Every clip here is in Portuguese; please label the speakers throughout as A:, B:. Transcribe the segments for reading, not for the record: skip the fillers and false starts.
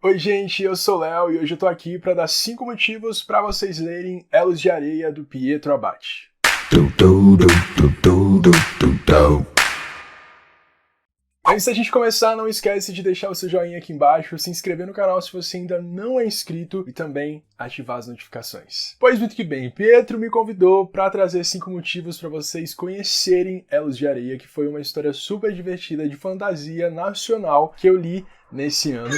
A: Oi gente, eu sou o Léo e hoje eu tô aqui para dar 5 motivos para vocês lerem Elos de Areia do Pietro Abate. Antes da gente começar, não esquece de deixar o seu joinha aqui embaixo, se inscrever no canal se você ainda não é inscrito e também ativar as notificações. Pois muito que bem, Pietro me convidou para trazer 5 motivos para vocês conhecerem Elos de Areia, que foi uma história super divertida de fantasia nacional que eu li nesse ano.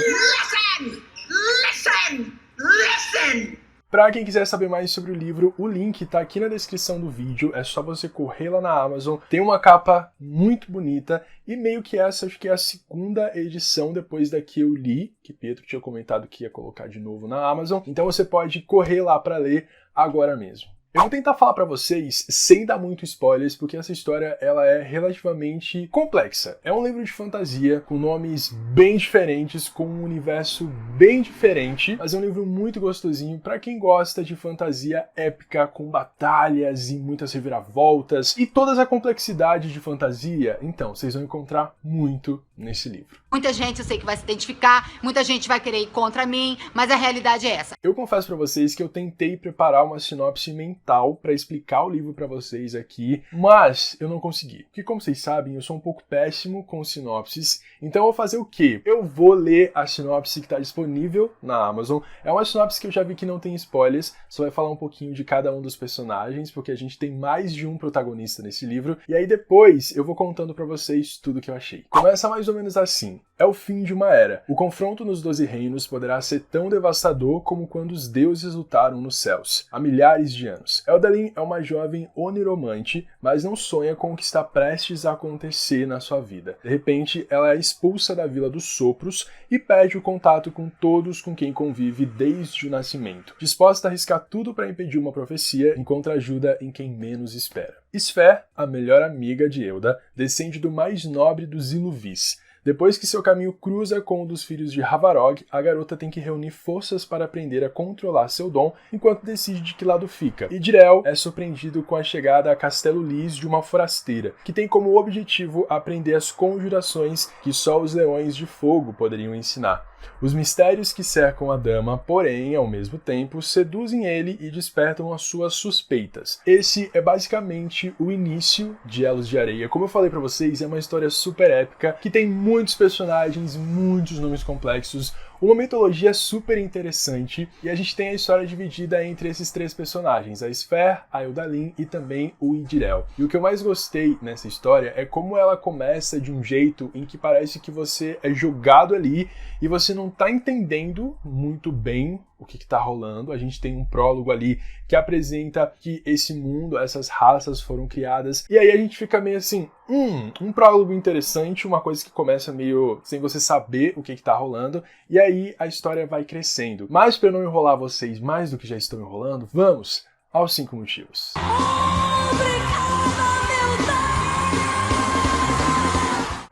A: Listen! Para quem quiser saber mais sobre o livro, o link tá aqui na descrição do vídeo, é só você correr lá na Amazon. Tem uma capa muito bonita e meio que essa, acho que é a segunda edição depois da que eu li, que Pietro tinha comentado que ia colocar de novo na Amazon. Então você pode correr lá para ler agora mesmo. Eu vou tentar falar pra vocês sem dar muito spoilers, porque essa história ela é relativamente complexa. É um livro de fantasia com nomes bem diferentes, com um universo bem diferente, mas é um livro muito gostosinho pra quem gosta de fantasia épica, com batalhas e muitas reviravoltas e toda a complexidade de fantasia. Então, vocês vão encontrar muito nesse livro.
B: Muita gente eu sei que vai se identificar, muita gente vai querer ir contra mim, mas a realidade é essa.
A: Eu confesso pra vocês que eu tentei preparar uma sinopse mental pra explicar o livro pra vocês aqui, mas eu não consegui. Porque como vocês sabem, eu sou um pouco péssimo com sinopses, então eu vou fazer o quê? Eu vou ler a sinopse que tá disponível na Amazon. É uma sinopse que eu já vi que não tem spoilers, só vai falar um pouquinho de cada um dos personagens, porque a gente tem mais de um protagonista nesse livro, e aí depois eu vou contando pra vocês tudo que eu achei. Começa mais ou menos assim. É o fim de uma era. O confronto nos 12 reinos poderá ser tão devastador como quando os deuses lutaram nos céus, há milhares de anos. Eldalin é uma jovem oniromante, mas não sonha com o que está prestes a acontecer na sua vida. De repente, ela é expulsa da Vila dos Sopros e perde o contato com todos com quem convive desde o nascimento. Disposta a arriscar tudo para impedir uma profecia, encontra ajuda em quem menos espera. Sfer, a melhor amiga de Elda, descende do mais nobre dos Iluvis. Depois que seu caminho cruza com um dos filhos de Havarog, a garota tem que reunir forças para aprender a controlar seu dom enquanto decide de que lado fica. Idrel é surpreendido com a chegada a Castelo Lys de uma forasteira, que tem como objetivo aprender as conjurações que só os leões de fogo poderiam ensinar. Os mistérios que cercam a dama, porém, ao mesmo tempo, seduzem ele e despertam as suas suspeitas. Esse é basicamente o início de Elos de Areia. Como eu falei pra vocês, é uma história super épica, que tem muitos personagens, muitos nomes complexos, uma mitologia super interessante, e a gente tem a história dividida entre esses 3 personagens, a Sfer, a Eldalin e também o Idrel. E o que eu mais gostei nessa história é como ela começa de um jeito em que parece que você é jogado ali e você não tá entendendo muito bem o que tá rolando. A gente tem um prólogo ali que apresenta que esse mundo, essas raças foram criadas, e aí a gente fica meio assim, um prólogo interessante, uma coisa que começa meio sem você saber o que tá rolando, e aí a história vai crescendo. Mas para não enrolar vocês mais do que já estão enrolando, vamos aos 5 motivos.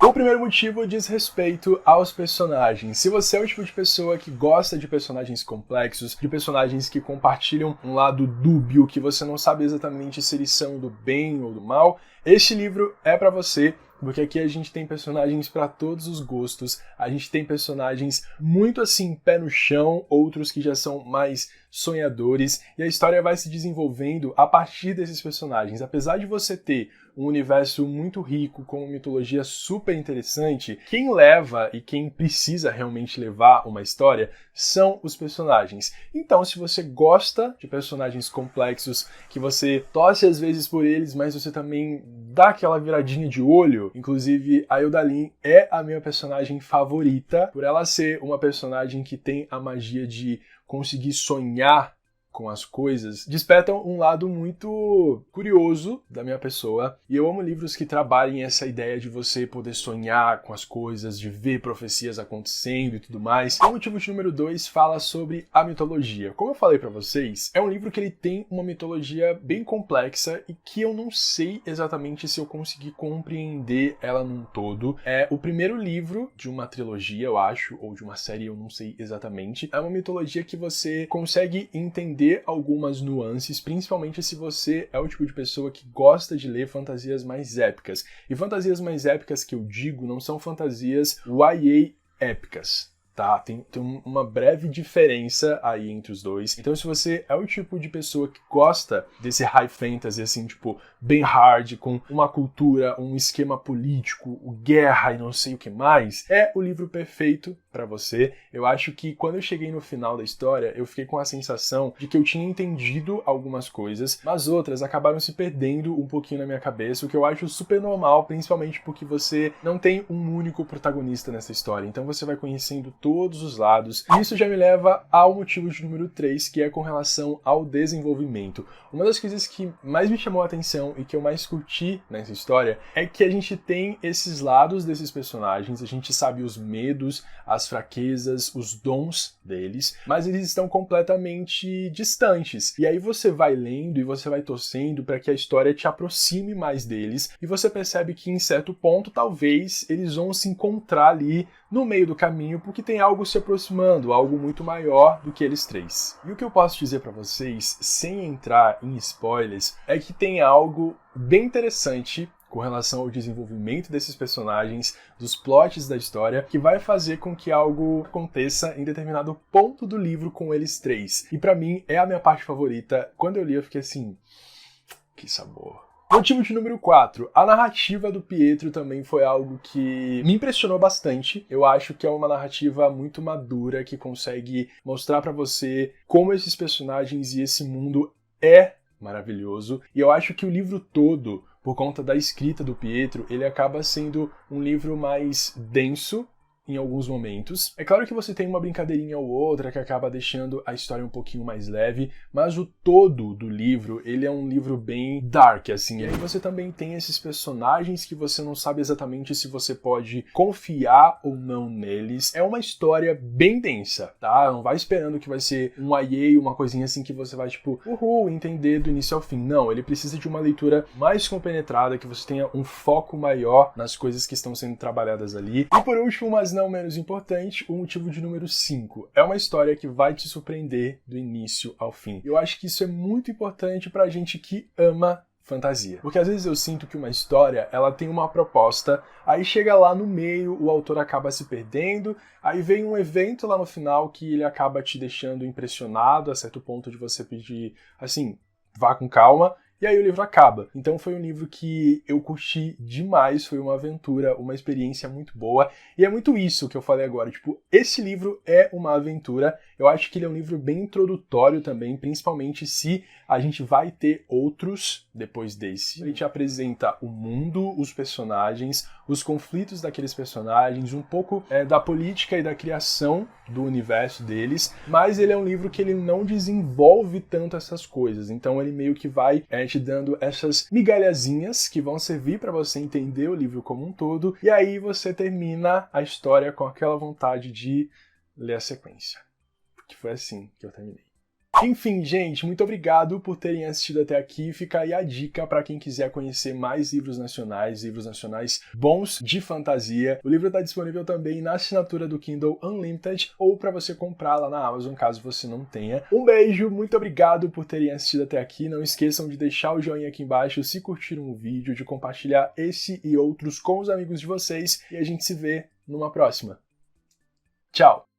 A: O primeiro motivo diz respeito aos personagens. Se você é o tipo de pessoa que gosta de personagens complexos, de personagens que compartilham um lado dúbio, que você não sabe exatamente se eles são do bem ou do mal, este livro é para você, porque aqui a gente tem personagens para todos os gostos, a gente tem personagens muito assim, pé no chão, outros que já são mais sonhadores, e a história vai se desenvolvendo a partir desses personagens. Apesar de você ter um universo muito rico, com uma mitologia super interessante, quem leva e quem precisa realmente levar uma história são os personagens. Então, se você gosta de personagens complexos, que você torce às vezes por eles, mas você também dá aquela viradinha de olho, inclusive a Eldalin é a minha personagem favorita, por ela ser uma personagem que tem a magia de conseguir sonhar com as coisas, despertam um lado muito curioso da minha pessoa, e eu amo livros que trabalhem essa ideia de você poder sonhar com as coisas, de ver profecias acontecendo e tudo mais. O motivo de número 2 fala sobre a mitologia. Como eu falei pra vocês, é um livro que ele tem uma mitologia bem complexa e que eu não sei exatamente se eu consegui compreender ela num todo. É o primeiro livro de uma trilogia, eu acho, ou de uma série, eu não sei exatamente. É uma mitologia que você consegue entender algumas nuances, principalmente se você é o tipo de pessoa que gosta de ler fantasias mais épicas. E fantasias mais épicas que eu digo não são fantasias YA épicas. tá? Tem uma breve diferença aí entre os dois. Então, se você é o tipo de pessoa que gosta desse high fantasy, assim, tipo, bem hard, com uma cultura, um esquema político, guerra e não sei o que mais, é o livro perfeito pra você. Eu acho que quando eu cheguei no final da história, eu fiquei com a sensação de que eu tinha entendido algumas coisas, mas outras acabaram se perdendo um pouquinho na minha cabeça, o que eu acho super normal, principalmente porque você não tem um único protagonista nessa história. Então você vai conhecendo todos os lados. E isso já me leva ao motivo de número 3, que é com relação ao desenvolvimento. Uma das coisas que mais me chamou a atenção e que eu mais curti nessa história é que a gente tem esses lados desses personagens, a gente sabe os medos, as fraquezas, os dons deles, mas eles estão completamente distantes. E aí você vai lendo e você vai torcendo para que a história te aproxime mais deles, e você percebe que em certo ponto talvez eles vão se encontrar ali no meio do caminho, porque tem algo se aproximando, algo muito maior do que eles três. E o que eu posso dizer para vocês, sem entrar em spoilers, é que tem algo bem interessante com relação ao desenvolvimento desses personagens, dos plots da história, que vai fazer com que algo aconteça em determinado ponto do livro com eles três. E pra mim é a minha parte favorita. Quando eu li eu fiquei assim, que sabor. Motivo de número 4, a narrativa do Pietro também foi algo que me impressionou bastante. Eu acho que é uma narrativa muito madura, que consegue mostrar pra você como esses personagens e esse mundo é maravilhoso. E eu acho que o livro todo, por conta da escrita do Pietro, ele acaba sendo um livro mais denso em alguns momentos. É claro que você tem uma brincadeirinha ou outra que acaba deixando a história um pouquinho mais leve, mas o todo do livro, ele é um livro bem dark, assim. E aí você também tem esses personagens que você não sabe exatamente se você pode confiar ou não neles. É uma história bem densa, tá? Não vai esperando que vai ser um YA, uma coisinha assim que você vai, tipo, entender do início ao fim. Não, ele precisa de uma leitura mais compenetrada, que você tenha um foco maior nas coisas que estão sendo trabalhadas ali. E por último, mas não menos importante, o motivo de número 5. É uma história que vai te surpreender do início ao fim. Eu acho que isso é muito importante pra gente que ama fantasia. Porque às vezes eu sinto que uma história, ela tem uma proposta, aí chega lá no meio, o autor acaba se perdendo, aí vem um evento lá no final que ele acaba te deixando impressionado a certo ponto de você pedir, assim, vá com calma, e aí o livro acaba. Então foi um livro que eu curti demais, foi uma aventura, uma experiência muito boa, e é muito isso que eu falei agora, tipo, esse livro é uma aventura. Eu acho que ele é um livro bem introdutório também, principalmente se a gente vai ter outros depois desse. Ele te apresenta o mundo, os personagens, os conflitos daqueles personagens, um pouco da política e da criação do universo deles, mas ele é um livro que ele não desenvolve tanto essas coisas, então ele meio que vai te dando essas migalhazinhas que vão servir para você entender o livro como um todo, e aí você termina a história com aquela vontade de ler a sequência. Que foi assim que eu terminei. Enfim, gente, muito obrigado por terem assistido até aqui. Fica aí a dica para quem quiser conhecer mais livros nacionais bons de fantasia. O livro está disponível também na assinatura do Kindle Unlimited ou para você comprar lá na Amazon, caso você não tenha. Um beijo, muito obrigado por terem assistido até aqui. Não esqueçam de deixar o joinha aqui embaixo se curtiram o vídeo, de compartilhar esse e outros com os amigos de vocês, e a gente se vê numa próxima. Tchau!